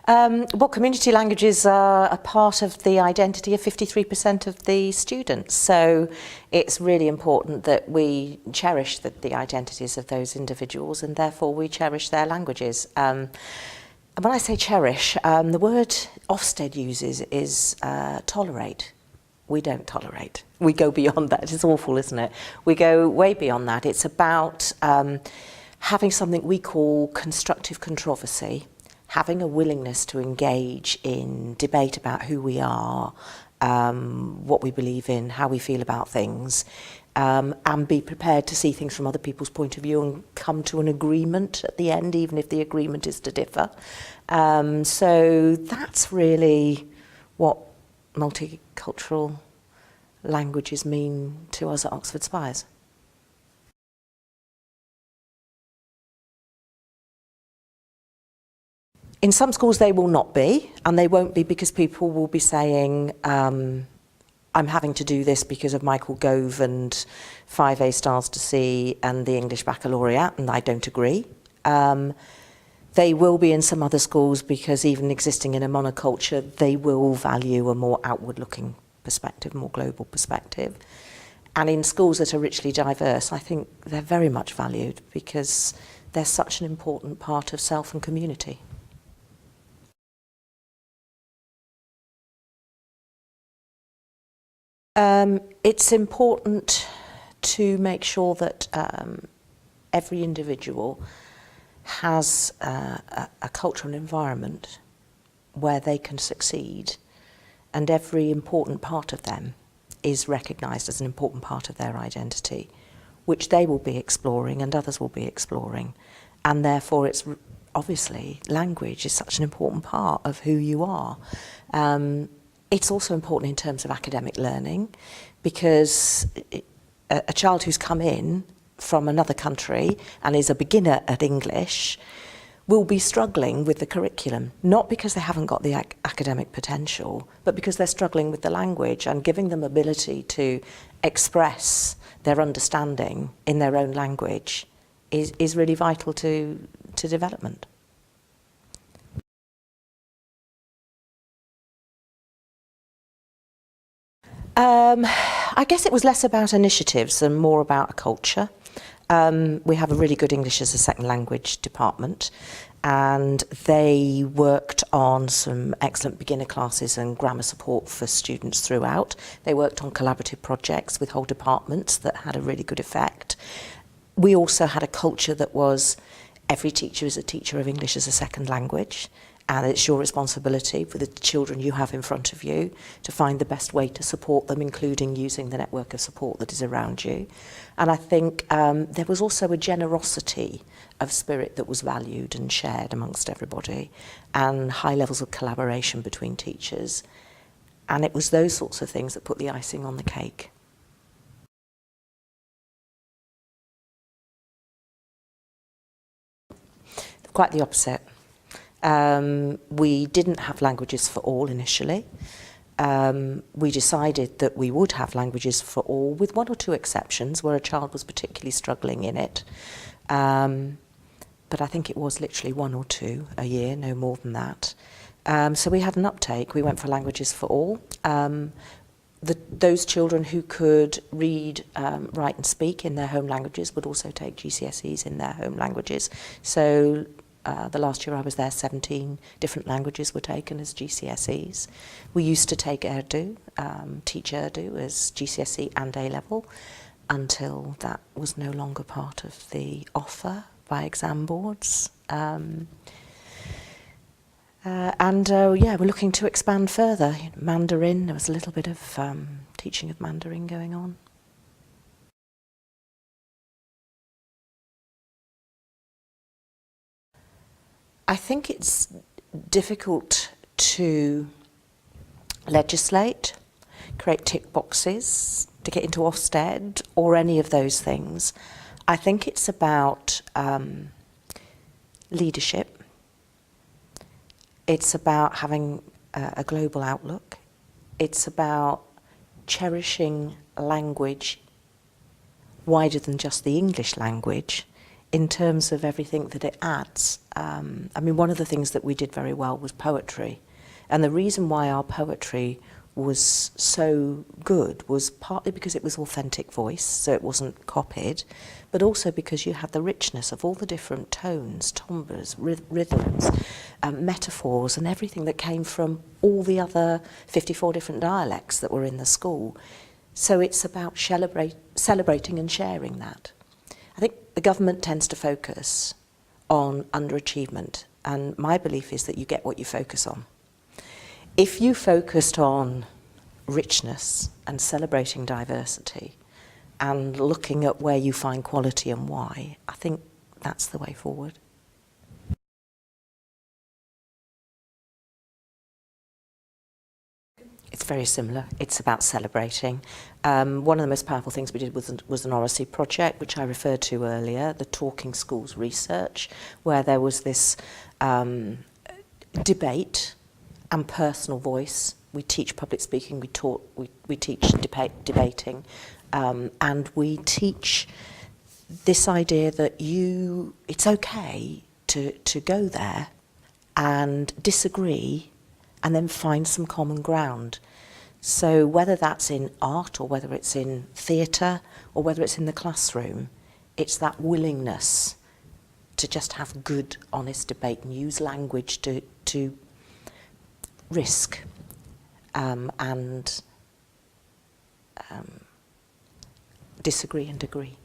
Well, community languages are a part of the identity of 53% of the students, so it's really important that we cherish the identities of those individuals, and therefore we cherish their languages. And when I say cherish, the word Ofsted uses is tolerate. We don't tolerate. We go beyond that. It's awful, isn't it? We go way beyond that. It's about having something we call constructive controversy, having a willingness to engage in debate about who we are, what we believe in, how we feel about things, and be prepared to see things from other people's point of view and come to an agreement at the end, even if the agreement is to differ. So that's really what multicultural languages mean to us at Oxford Spires. In some schools they will not be, and they won't be because people will be saying, I'm having to do this because of Michael Gove and 5 A stars to C and the English Baccalaureate, and I don't agree. They will be in some other schools because even existing in a monoculture, they will value a more outward-looking perspective, more global perspective. And in schools that are richly diverse, I think they're very much valued because they're such an important part of self and community. It's important to make sure that every individual has a cultural environment where they can succeed, and every important part of them is recognised as an important part of their identity, which they will be exploring and others will be exploring. And therefore it's obviously language is such an important part of who you are. It's also important in terms of academic learning, because a child who's come in from another country and is a beginner at English will be struggling with the curriculum, not because they haven't got the academic potential, but because they're struggling with the language, and giving them ability to express their understanding in their own language is really vital to development. I guess it was less about initiatives and more about a culture. We have a really good English as a second language department, and they worked on some excellent beginner classes and grammar support for students throughout. They worked on collaborative projects with whole departments that had a really good effect. We also had a culture that was every teacher is a teacher of English as a second language, and it's your responsibility for the children you have in front of you to find the best way to support them, including using the network of support that is around you. And I think there was also a generosity of spirit that was valued and shared amongst everybody, and high levels of collaboration between teachers. And it was those sorts of things that put the icing on the cake. Quite the opposite. We didn't have languages for all initially. We decided that we would have languages for all, with 1 or 2 exceptions where a child was particularly struggling in it. But I think it was literally 1 or 2 a year, no more than that. So we had an uptake. We went for languages for all. Those children who could read, write and speak in their home languages would also take GCSEs in their home languages. So the last year I was there, 17 different languages were taken as GCSEs. We used to take Urdu, teach Urdu as GCSE and A-level, until that was no longer part of the offer by exam boards. Yeah, we're looking to expand further. Mandarin, there was a little bit of teaching of Mandarin going on. I think it's difficult to legislate, create tick boxes, to get into Ofsted or any of those things. I think it's about leadership. It's about having a global outlook. It's about cherishing language wider than just the English language in terms of everything that it adds I mean, one of the things that we did very well was poetry. And the reason why our poetry was so good was partly because it was authentic voice, so it wasn't copied, but also because you had the richness of all the different tones, timbres, rhythms, metaphors, and everything that came from all the other 54 different dialects that were in the school. So it's about celebrating and sharing that. I think the government tends to focus on underachievement, and my belief is that you get what you focus on. If you focused on richness and celebrating diversity and looking at where you find quality and why, I think that's the way forward. It's very similar. It's about celebrating. One of the most powerful things we did was an oracy project, which I referred to earlier, the Talking Schools research, where there was this debate and personal voice. We teach public speaking, we teach debating, and we teach this idea that it's okay to go there and disagree and then find some common ground. So whether that's in art or whether it's in theatre or whether it's in the classroom, it's that willingness to just have good, honest debate and use language to risk and disagree and agree.